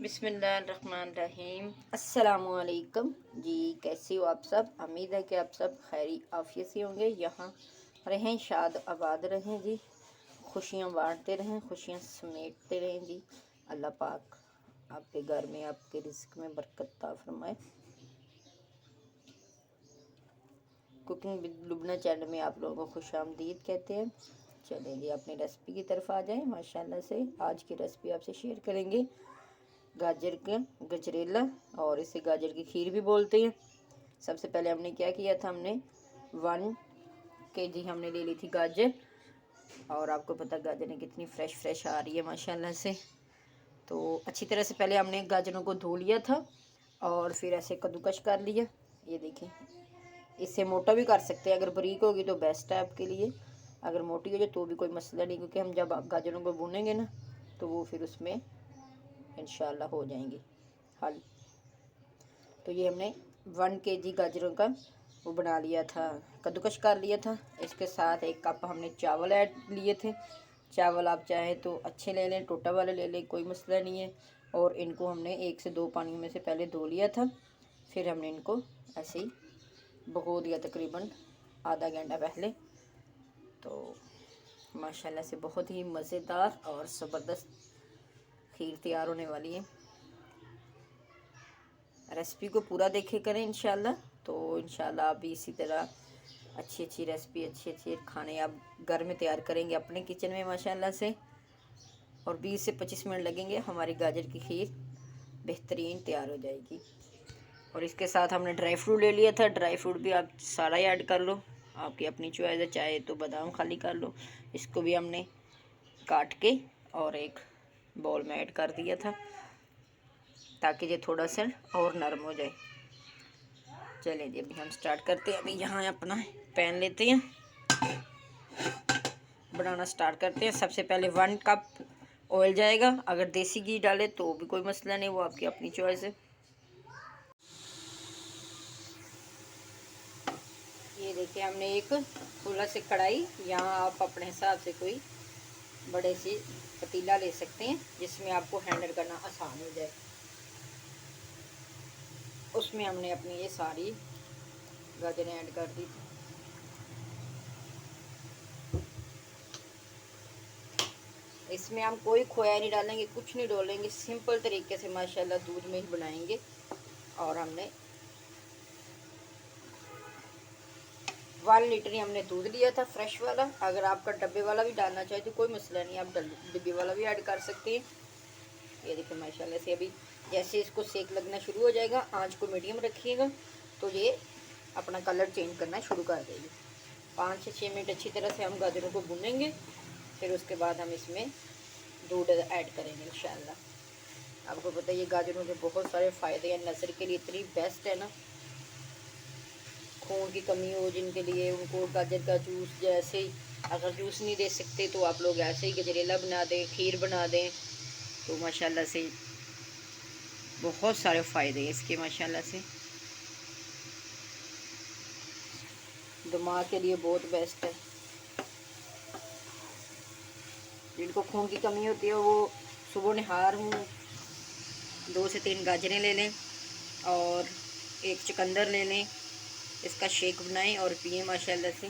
बिस्मिल्लाहिर्रहमानिर्रहीम। अस्सलामुअलैकुम जी, कैसी हो आप सब। उम्मीद है कि आप सब खैरी आफियत से होंगे। यहाँ रहें, शाद आबाद रहें जी, खुशियाँ बांटते रहें, खुशियाँ समेटते रहें जी। अल्लाह पाक आपके घर में, आपके रिज़्क में बरकत अता फरमाए। कुकिंग विद लुबना चैनल में आप लोगों को खुशामदीद कहते हैं। चलें जी, अपनी रेसिपी की तरफ आ जाएं। माशाल्लाह से आज की रेसिपी आपसे शेयर करेंगे गाजर का गजरेला, और इसे गाजर की खीर भी बोलते हैं। सबसे पहले हमने क्या किया था, हमने 1 kg हमने ले ली थी गाजर। और आपको पता गाजरें कितनी फ्रेश आ रही है माशाल्लाह से। तो अच्छी तरह से पहले हमने गाजरों को धो लिया था और फिर ऐसे कद्दूकश कर लिया। ये देखें, इससे मोटा भी कर सकते हैं, अगर बारीक होगी तो बेस्ट है आपके लिए। अगर मोटी हो जाए तो भी कोई मसला नहीं, क्योंकि हम जब गाजरों को भूनेंगे ना तो वो फिर उसमें इंशाल्लाह हो जाएंगी हल। तो ये हमने 1 kg गाजरों का वो बना लिया था, कद्दूकश कर लिया था। इसके साथ 1 कप हमने चावल ऐड लिए थे। चावल आप चाहें तो अच्छे ले लें, टोटा वाले ले लें, कोई मसला नहीं है। और इनको हमने 1 से 2 पानी में से पहले धो लिया था। फिर हमने इनको ऐसे ही भिगो दिया तकरीबन आधा घंटा पहले। तो माशाल्लाह से बहुत ही मज़ेदार और ज़बरदस्त खीर तैयार होने वाली है। रेसिपी को पूरा देखे करें इंशाल्लाह। तो इंशाल्लाह आप भी इसी तरह अच्छी रेसिपी, अच्छे खाने आप घर में तैयार करेंगे अपने किचन में माशाल्लाह से। और 20 से 25 मिनट लगेंगे, हमारी गाजर की खीर बेहतरीन तैयार हो जाएगी। और इसके साथ हमने ड्राई फ्रूट ले लिया था। ड्राई फ्रूट भी आप सारा ही ऐड कर लो, आपकी अपनी चॉइस है। चाहे तो बादाम खाली कर लो। इसको भी हमने काट के और एक बाउल में ऐड कर दिया था ताकि ये थोड़ा सा और नरम हो जाए। चलें जी, अभी हम स्टार्ट करते हैं। अभी यहाँ अपना पैन लेते हैं, बनाना स्टार्ट करते हैं। सबसे पहले 1 कप ऑयल जाएगा। अगर देसी घी डाले तो भी कोई मसला नहीं, वो आपकी अपनी चॉइस है। ये देखिए, हमने एक खुला से कढ़ाई, यहाँ आप अपने हिसाब से कोई बड़े सी पतीला ले सकते हैं जिसमें आपको हैंडल करना आसान हो जाए। उसमें हमने अपनी ये सारी गाजरें ऐड कर दी। इसमें हम कोई खोया नहीं डालेंगे, कुछ नहीं डालेंगे, सिंपल तरीके से माशाल्लाह दूध में ही बनाएंगे। और हमने 1 लीटर ही हमने दूध लिया था, फ्रेश वाला। अगर आपका डब्बे वाला भी डालना चाहे तो कोई मसला नहीं, आप डब्बे वाला भी ऐड कर सकते हैं। ये देखिए माशाल्लाह से अभी जैसे इसको सेक लगना शुरू हो जाएगा, आंच को मीडियम रखिएगा तो ये अपना कलर चेंज करना शुरू कर देगी। 5 से 6 मिनट अच्छी तरह से हम गाजरों को भूनेंगे। फिर उसके बाद हम इसमें दूध ऐड करेंगे इंशाल्लाह। आपको पता है ये गाजरों के बहुत सारे फ़ायदे हैं, नज़र के लिए इतनी बेस्ट है ना। खून की कमी हो जिनके लिए, उनको गाजर का जूस, जैसे ही अगर जूस नहीं दे सकते तो आप लोग ऐसे ही गजरेला बना दें, खीर बना दें। तो माशाल्लाह से बहुत सारे फ़ायदे हैं इसके माशाल्लाह से। दिमाग के लिए बहुत बेस्ट है। जिनको खून की कमी होती है वो सुबह नहार हूँ 2 से 3 गाजरें ले लें और 1 चुकंदर ले लें, इसका शेक बनाएं और पिए माशाल्लाह से।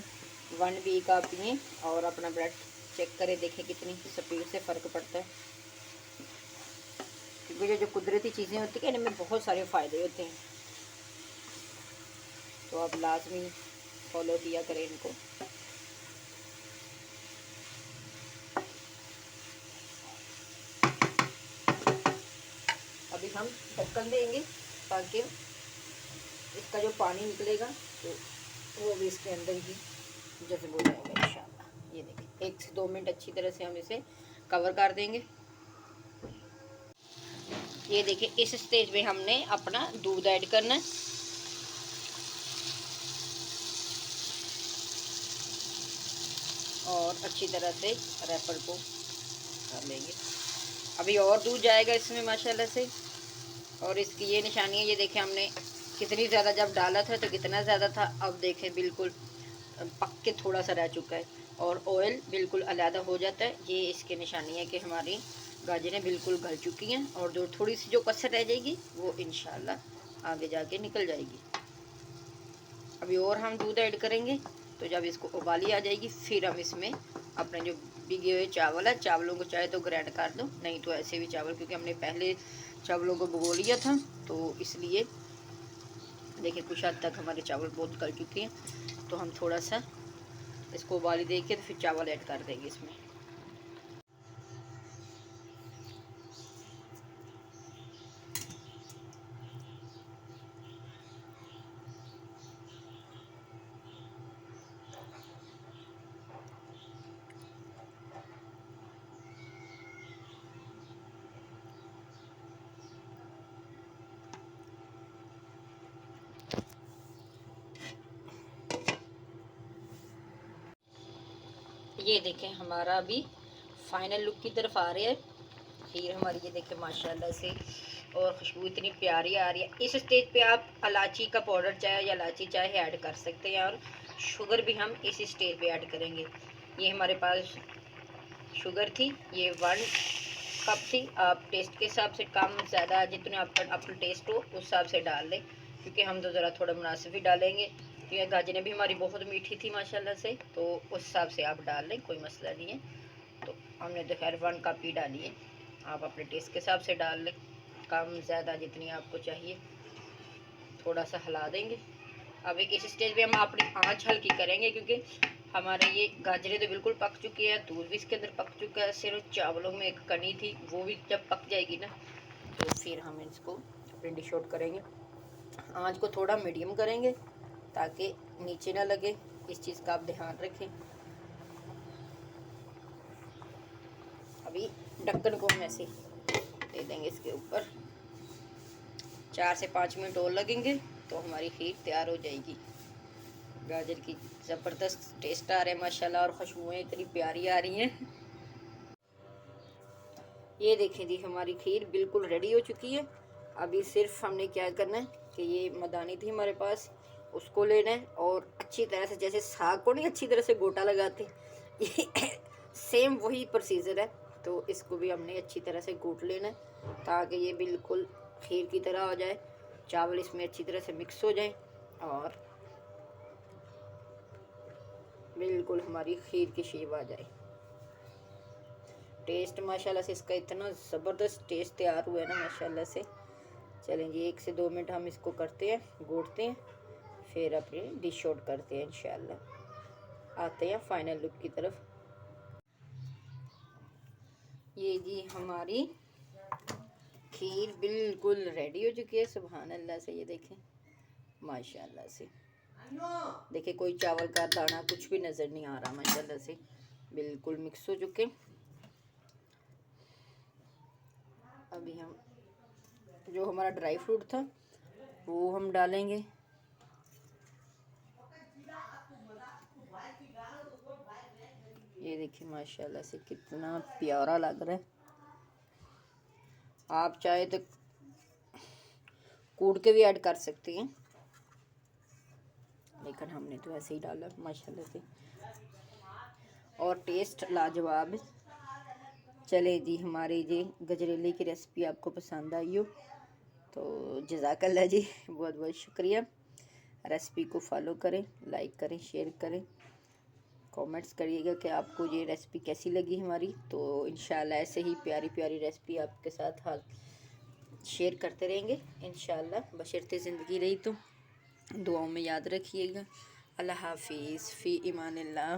1 वीक आप पिए और अपना ब्लड चेक करें, देखें कितनी स्पीड से फ़र्क पड़ता है। क्योंकि जो कुदरती चीज़ें होती हैं इनमें बहुत सारे फ़ायदे होते हैं, तो आप लाजमी फॉलो किया करें इनको। अभी हम ढक्कन देंगे ताकि इसका जो पानी निकलेगा तो वो भी इसके अंदर ही जज़ब हो जाएगा इंशाल्लाह। ये देखिए 1 से 2 मिनट अच्छी तरह से हम इसे कवर कर देंगे। ये देखिए इस स्टेज में हमने अपना दूध ऐड करना है और अच्छी तरह से रैपर को कर लेंगे। अभी और दूध जाएगा इसमें माशाल्लाह से। और इसकी ये निशानी है, ये देखें हमने कितनी ज़्यादा जब डाला था तो कितना ज़्यादा था, अब देखें बिल्कुल पक के थोड़ा सा रह चुका है और ऑयल बिल्कुल अलहदा हो जाता है। ये इसकी निशानी है कि हमारी गाजरें बिल्कुल गल चुकी हैं और जो थोड़ी सी जो कसर रह जाएगी वो इंशाल्लाह आगे जाके निकल जाएगी। अभी और हम दूध ऐड करेंगे, तो जब इसको उबाली आ जाएगी फिर हम इसमें अपने जो भिगे हुए चावल है, चावलों को चाहे तो ग्राइंड कर दो, नहीं तो ऐसे भी चावल, क्योंकि हमने पहले चावलों को भिगो लिया था तो इसलिए। देखिए कुछ हद तक हमारे चावल बहुत गल चुके हैं, तो हम थोड़ा सा इसको उबाली दे के तो फिर चावल ऐड कर देंगे इसमें। ये देखें हमारा अभी फाइनल लुक की तरफ आ रहे हैं खीर हमारी। ये देखें माशाल्लाह से, और खुशबू इतनी प्यारी आ रही है। इस स्टेज पे आप इलायची का पाउडर चाहे या इलायची चाहे ऐड कर सकते हैं, और शुगर भी हम इस स्टेज पे ऐड करेंगे। ये हमारे पास शुगर थी, ये 1 कप थी। आप टेस्ट के हिसाब से कम ज़्यादा जितने आपका टेस्ट हो उस हिसाब से डाल लें, क्योंकि हम तो ज़रा थोड़ा मुनासिब ही डालेंगे। तो ये गाजरें भी हमारी बहुत मीठी थी माशाल्लाह से, तो उस हिसाब से आप डाल लें, कोई मसला नहीं है। तो हमने तो खैर 1 कप ही डाली है, आप अपने टेस्ट के हिसाब से डाल लें, कम ज़्यादा जितनी आपको चाहिए। थोड़ा सा हिला देंगे। अब इस स्टेज पे हम अपनी आँच हल्की करेंगे, क्योंकि हमारे ये गाजरें तो बिल्कुल पक चुकी है, दूध भी इसके अंदर पक चुका है, सिर्फ चावलों में एक कनी थी, वो भी जब पक जाएगी ना तो फिर हम इसको अपने डिश आउट करेंगे। आँच को थोड़ा मीडियम करेंगे ताकि नीचे ना लगे, इस चीज़ का आप ध्यान रखें। अभी ढक्कन को हम ऐसे दे देंगे इसके ऊपर, 4 से 5 मिनट और लगेंगे तो हमारी खीर तैयार हो जाएगी। गाजर की ज़बरदस्त टेस्ट आ रहा है माशाल्लाह, और खुशबुएं इतनी प्यारी आ रही हैं। ये देखें जी हमारी खीर बिल्कुल रेडी हो चुकी है। अभी सिर्फ हमने क्या करना है कि ये मदानी थी हमारे पास, उसको लेना है और अच्छी तरह से, जैसे साग को नहीं अच्छी तरह से गोटा लगाते, ये सेम वही प्रोसीजर है। तो इसको भी हमने अच्छी तरह से कूट लेना है ताकि ये बिल्कुल खीर की तरह हो जाए, चावल इसमें अच्छी तरह से मिक्स हो जाए और बिल्कुल हमारी खीर की शेप आ जाए। टेस्ट माशाल्लाह से इसका इतना ज़बरदस्त टेस्ट तैयार हुआ है ना माशाल्लाह से। चलें जी 1 से 2 मिनट हम इसको करते हैं, घोटते हैं, फिर अपनी डिश आउट करते हैं इंशाल्लाह। आते हैं फाइनल लुक की तरफ। ये जी हमारी खीर बिल्कुल रेडी हो चुकी है सुभान अल्लाह से। ये देखें माशाल्लाह से, देखिए कोई चावल का दाना कुछ भी नज़र नहीं आ रहा माशाल्लाह से, बिल्कुल मिक्स हो चुके। अभी हम जो हमारा ड्राई फ्रूट था वो हम डालेंगे। ये देखिए माशाल्लाह से कितना प्यारा लग रहा है। आप चाहे तो कूट के भी ऐड कर सकते हैं, लेकिन हमने तो ऐसे ही डाला माशाल्लाह से, और टेस्ट लाजवाब। चले जी हमारी जी गजरेले की रेसिपी आपको पसंद आई हो तो जज़ाकल्लाह जी, बहुत बहुत शुक्रिया। रेसिपी को फॉलो करें, लाइक करें, शेयर करें, कमेंट्स करिएगा कि आपको ये रेसिपी कैसी लगी हमारी। तो इंशाल्लाह ऐसे ही प्यारी प्यारी रेसिपी आपके साथ हाल शेयर करते रहेंगे इंशाल्लाह, बशर्ते ज़िंदगी रही तो। दुआओं में याद रखिएगा। अल्लाह हाफिज़, फ़ी इमानिल्लाह।